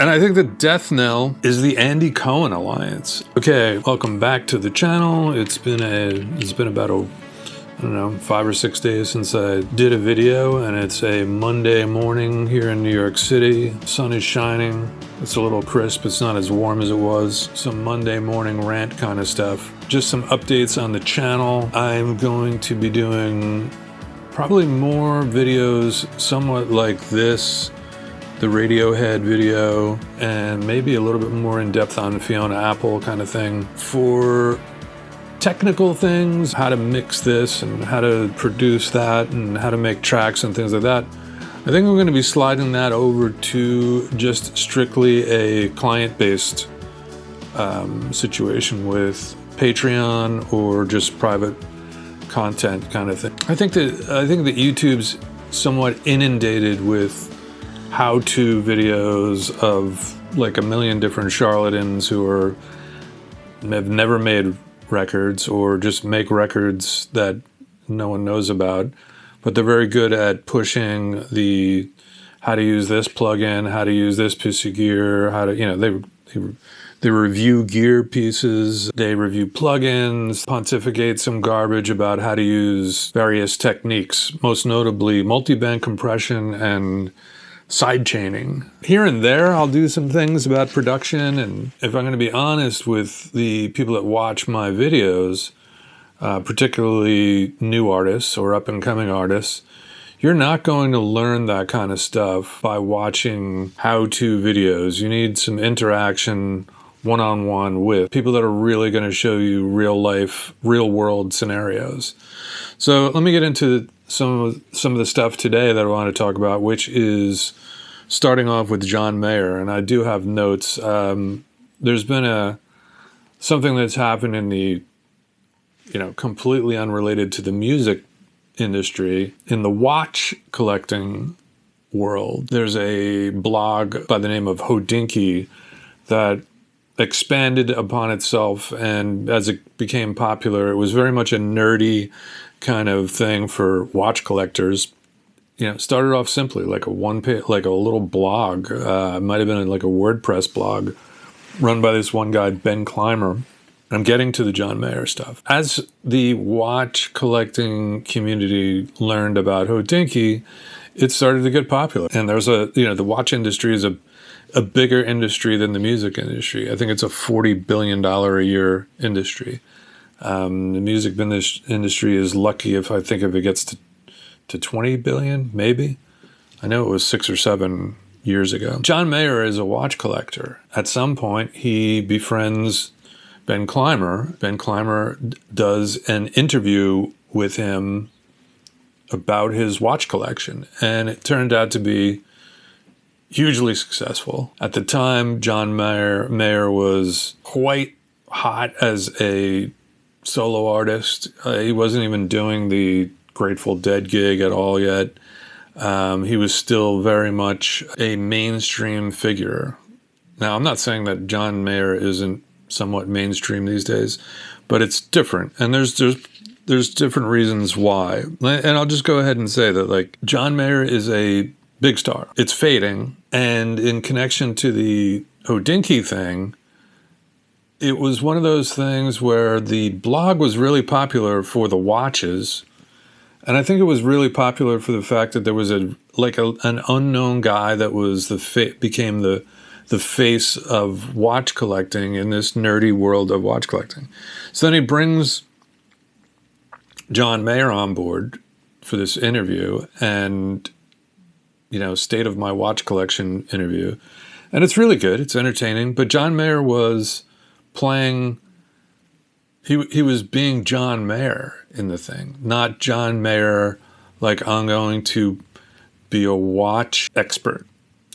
And I think the death knell is the Andy Cohen alliance. Okay, welcome back to the channel. It's been about I don't know, 5 or 6 days since I did a video, and it's a Monday morning here in New York City. Sun is shining. It's a little crisp. It's not as warm as it was. Some Monday morning rant kind of stuff. Just some updates on the channel. I'm going to be doing probably more videos somewhat like this, the Radiohead video, and maybe a little bit more in depth on Fiona Apple kind of thing. For technical things, how to mix this and how to produce that and how to make tracks and things like that, I think I'm going to be sliding that over to just strictly a client-based situation with Patreon or just private content kind of thing. I think that YouTube's somewhat inundated with how-to videos of like a million different charlatans who have never made records or just make records that no one knows about, but they're very good at pushing the how to use this plugin, how to use this piece of gear, how to, you know, they review gear pieces, they review plugins, pontificate some garbage about how to use various techniques, most notably multi-band compression and side chaining. Here and there, I'll do some things about production, and if I'm going to be honest with the people that watch my videos, particularly new artists or up-and-coming artists, you're not going to learn that kind of stuff by watching how-to videos. You need some interaction one-on-one with people that are really going to show you real-life, real-world scenarios. So let me get into some of the stuff today that I want to talk about, which is starting off with John Mayer. And I do have notes. There's been something that's happened in the, completely unrelated to the music industry, in the watch collecting world. There's a blog by the name of Hodinkee that expanded upon itself, and as it became popular, it was very much a nerdy kind of thing for watch collectors. It started off simply like a one-page, like a little blog. It might have been like a WordPress blog run by this one guy, Ben Clymer. I'm getting to the John Mayer stuff. As the watch collecting community learned about Hodinkee, it started to get popular. And there's the watch industry is a bigger industry than the music industry. I think it's a $40 billion a year industry. The music industry is lucky if it gets to 20 billion, maybe. I know it was 6 or 7 years ago. John Mayer is a watch collector. At some point, he befriends Ben Clymer. Ben Clymer does an interview with him about his watch collection, and it turned out to be hugely successful. At the time, John Mayer was quite hot as a solo artist. He wasn't even doing the Grateful Dead gig at all yet. He was still very much a mainstream figure. Now, I'm not saying that John Mayer isn't somewhat mainstream these days, but it's different, and there's different reasons why. And I'll just go ahead and say that, like, John Mayer is a big star. It's fading, and in connection to the Hodinkee thing, it was one of those things where the blog was really popular for the watches, and I think it was really popular for the fact that there was an unknown guy that was became the face of watch collecting in this nerdy world of watch collecting. So then he brings John Mayer on board for this interview, and State of My Watch Collection interview, and it's really good. It's entertaining, but John Mayer was playing. He was being John Mayer in the thing, not John Mayer like, I'm going to be a watch expert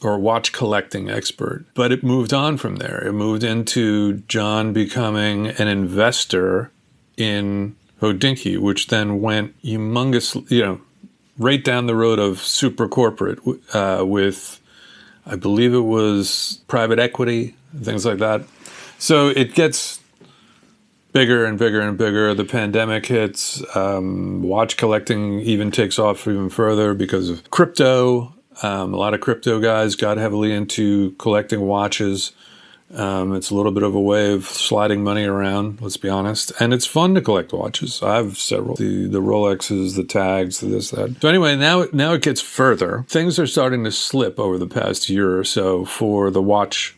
or watch collecting expert. But it moved on from there. It moved into John becoming an investor in Hodinkee, which then went humongous, right down the road of super corporate with, I believe it was private equity, things like that. So it gets bigger and bigger and bigger. The pandemic hits. Watch collecting even takes off even further because of crypto. A lot of crypto guys got heavily into collecting watches. It's a little bit of a way of sliding money around, let's be honest. And it's fun to collect watches. I have several. The Rolexes, the tags, this, that. So anyway, now it gets further. Things are starting to slip over the past year or so for the watch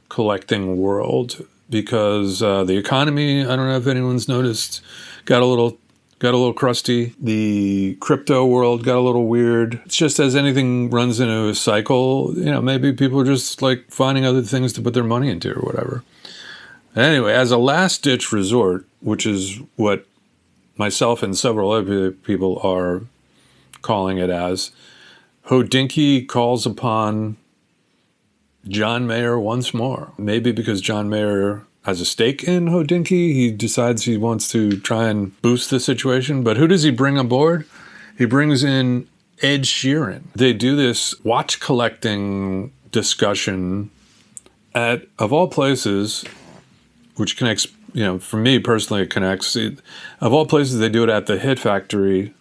collecting world because the economy, I don't know if anyone's noticed, got a little crusty. The crypto world got a little weird. It's just as anything runs into a cycle, maybe people are just like finding other things to put their money into or whatever. Anyway, as a last ditch resort, which is what myself and several other people are calling it as, Hodinkee calls upon John Mayer once more. Maybe because John Mayer has a stake in Hodinkee, he decides he wants to try and boost the situation. But who does he bring aboard? He brings in Ed Sheeran. They do this watch collecting discussion at, of all places, which connects, for me personally, it connects. Of all places, they do it at the Hit Factory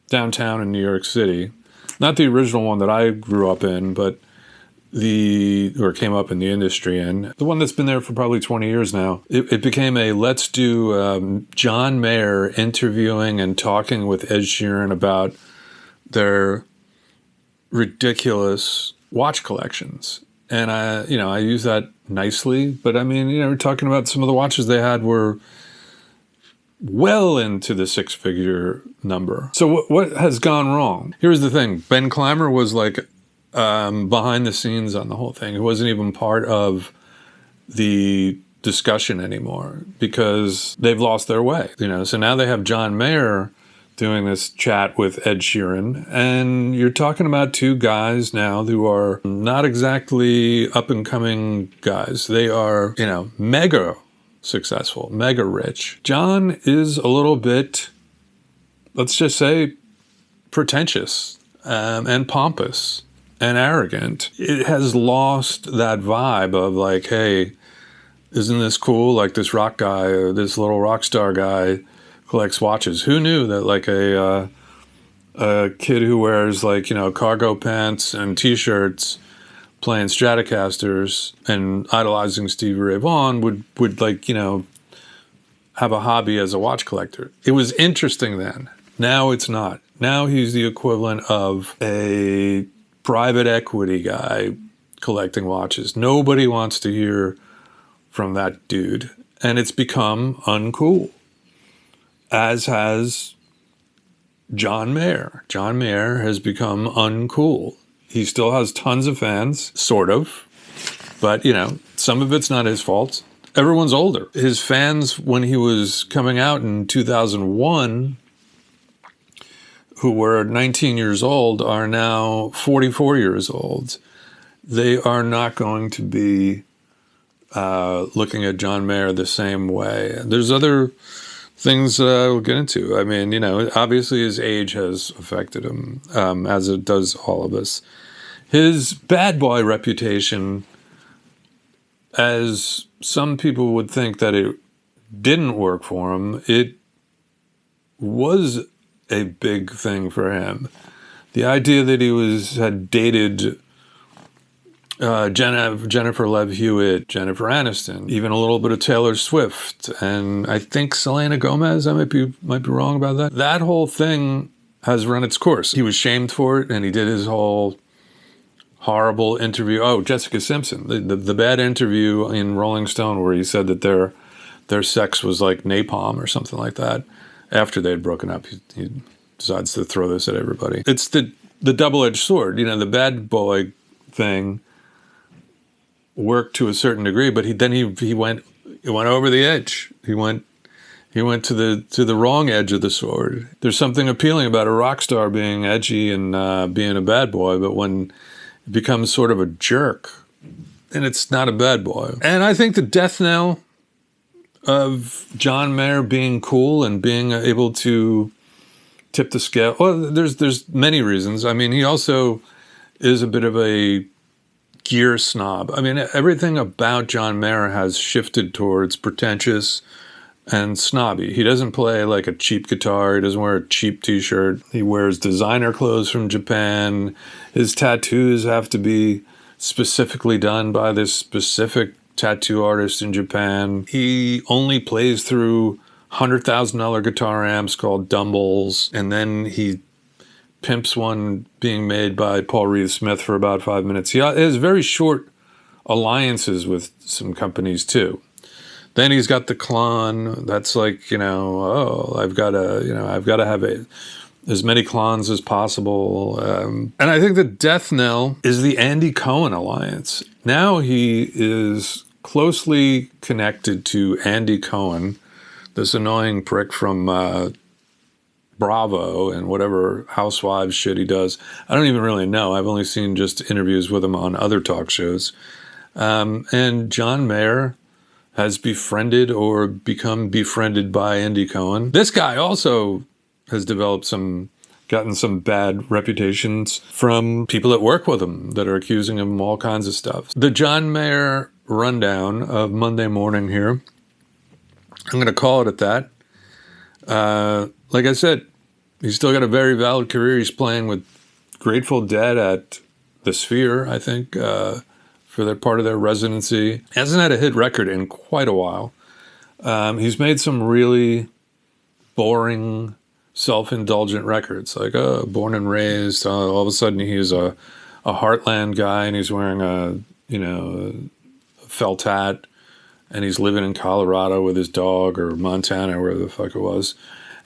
downtown in New York City. Not the original one that I grew up in, but or came up in the industry in. The one that's been there for probably 20 years now. It became a let's do John Mayer interviewing and talking with Ed Sheeran about their ridiculous watch collections. And I use that nicely, but I mean, we're talking about some of the watches they had were well into the six-figure number. So what has gone wrong? Here's the thing. Ben Clymer was like behind the scenes on the whole thing. It wasn't even part of the discussion anymore because they've lost their way. So now they have John Mayer doing this chat with Ed Sheeran, and you're talking about two guys now who are not exactly up-and-coming guys. They are, mega successful, mega rich. John is a little bit, let's just say, pretentious and pompous and arrogant. It has lost that vibe of like, hey, isn't this cool? Like this rock guy or this little rock star guy collects watches. Who knew that like a kid who wears like, cargo pants and t-shirts playing Stratocasters and idolizing Stevie Ray Vaughan would like, have a hobby as a watch collector. It was interesting then. Now it's not. Now he's the equivalent of a private equity guy collecting watches. Nobody wants to hear from that dude. And it's become uncool. As has John Mayer. John Mayer has become uncool. He still has tons of fans, sort of. But, some of it's not his fault. Everyone's older. His fans, when he was coming out in 2001, who were 19 years old, are now 44 years old. They are not going to be looking at John Mayer the same way. There's other things that I will get into. I mean, obviously his age has affected him, as it does all of us. His bad boy reputation, as some people would think that it didn't work for him, it was a big thing for him. The idea that he had dated Jennifer Love Hewitt, Jennifer Aniston, even a little bit of Taylor Swift, and I think Selena Gomez. I might be wrong about that. That whole thing has run its course. He was shamed for it, and he did his whole horrible interview. Oh, Jessica Simpson, the bad interview in Rolling Stone where he said that their sex was like napalm or something like that. After they had broken up, he decides to throw this at everybody. It's the double-edged sword. The bad boy thing worked to a certain degree, but he went over the edge. He went to the wrong edge of the sword. There's something appealing about a rock star being edgy and being a bad boy, but when it becomes sort of a jerk, then it's not a bad boy. And I think the death knell of John Mayer being cool and being able to tip the scale. Well, there's many reasons. I mean, he also is a bit of a gear snob. I mean, everything about John Mayer has shifted towards pretentious, and snobby. He doesn't play like a cheap guitar. He doesn't wear a cheap t-shirt. He wears designer clothes from Japan. His tattoos have to be specifically done by this specific tattoo artist in Japan. He only plays through $100,000 guitar amps called Dumbles, and then he pimps one being made by Paul Reed Smith for about 5 minutes. He has very short alliances with some companies too. Then he's got the Klon. That's like, I've got to have as many Klons as possible. And I think the death knell is the Andy Cohen alliance. Now he is closely connected to Andy Cohen, this annoying prick from Bravo and whatever housewives shit he does. I don't even really know. I've only seen just interviews with him on other talk shows. And John Mayer has befriended or become befriended by Andy Cohen. This guy also has gotten some bad reputations from people that work with him that are accusing him of all kinds of stuff. The John Mayer rundown of Monday morning here, I'm going to call it at that. Like I said, he's still got a very valid career. He's playing with Grateful Dead at the Sphere, I think, for their part of their residency. He hasn't had a hit record in quite a while. He's made some really boring, self-indulgent records, like Born and Raised. All of a sudden he's a Heartland guy and he's wearing a felt hat and he's living in Colorado with his dog, or Montana, wherever the fuck it was.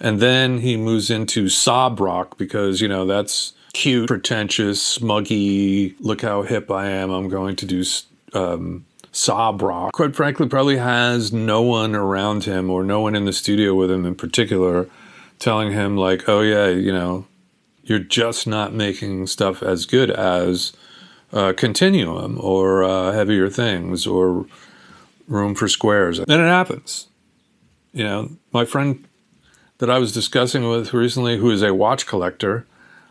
And then he moves into sob rock because, that's cute, pretentious, smuggy, look how hip I am, I'm going to do sob rock. Quite frankly, probably has no one around him or no one in the studio with him in particular telling him like, oh yeah, you're just not making stuff as good as Continuum or Heavier Things or Room for Squares. And it happens. My friend that I was discussing with recently, who is a watch collector,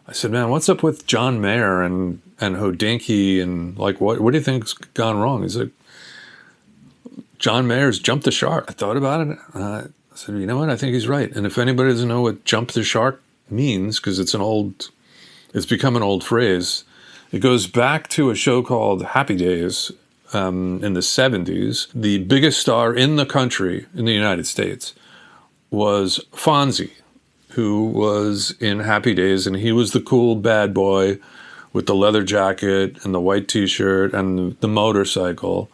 I said, man, what's up with John Mayer and Hodinkee and like what do you think's gone wrong? He's like, John Mayer's jumped the shark. I thought about it. I said, you know what? I think he's right. And if anybody doesn't know what jump the shark means, because it's become an old phrase, it goes back to a show called Happy Days in the 70s. The biggest star in the country, in the United States, was Fonzie, who was in Happy Days, and he was the cool bad boy with the leather jacket and the white t-shirt and the motorcycle.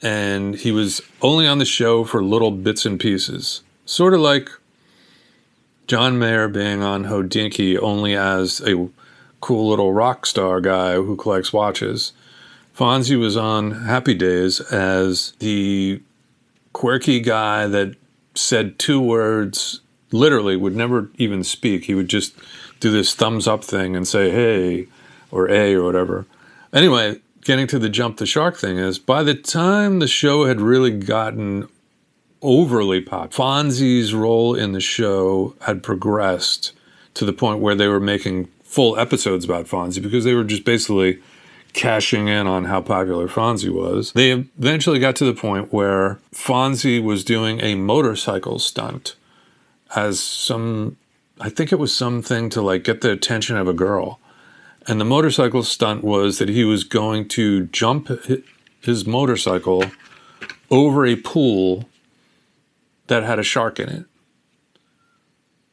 And he was only on the show for little bits and pieces. Sort of like John Mayer being on Hodinkee only as a cool little rock star guy who collects watches. Fonzie was on Happy Days as the quirky guy that said 2 words, literally would never even speak. He would just do this thumbs up thing and say, hey, or A or whatever. Anyway, getting to the jump the shark thing is, by the time the show had really gotten overly popular, Fonzie's role in the show had progressed to the point where they were making full episodes about Fonzie because they were just basically cashing in on how popular Fonzie was. They eventually got to the point where Fonzie was doing a motorcycle stunt as I think it was something to like get the attention of a girl. And the motorcycle stunt was that he was going to jump his motorcycle over a pool that had a shark in it.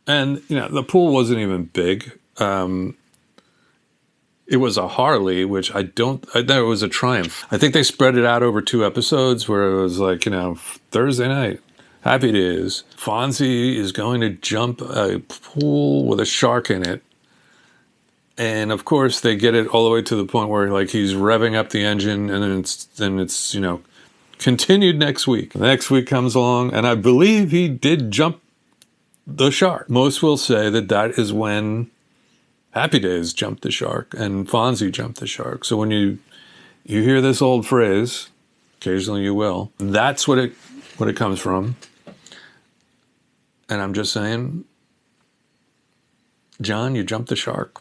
And, the pool wasn't even big. It was a Harley, which I thought it was a Triumph. I think they spread it out over 2 episodes where it was like, Thursday night, Happy Days. Fonzie is going to jump a pool with a shark in it. And of course they get it all the way to the point where like he's revving up the engine and then it's continued next week. The next week comes along and I believe he did jump the shark. Most will say that is when Happy Days jumped the shark and Fonzie jumped the shark. So when you hear this old phrase, occasionally you will, that's what it comes from. And I'm just saying, John, you jumped the shark.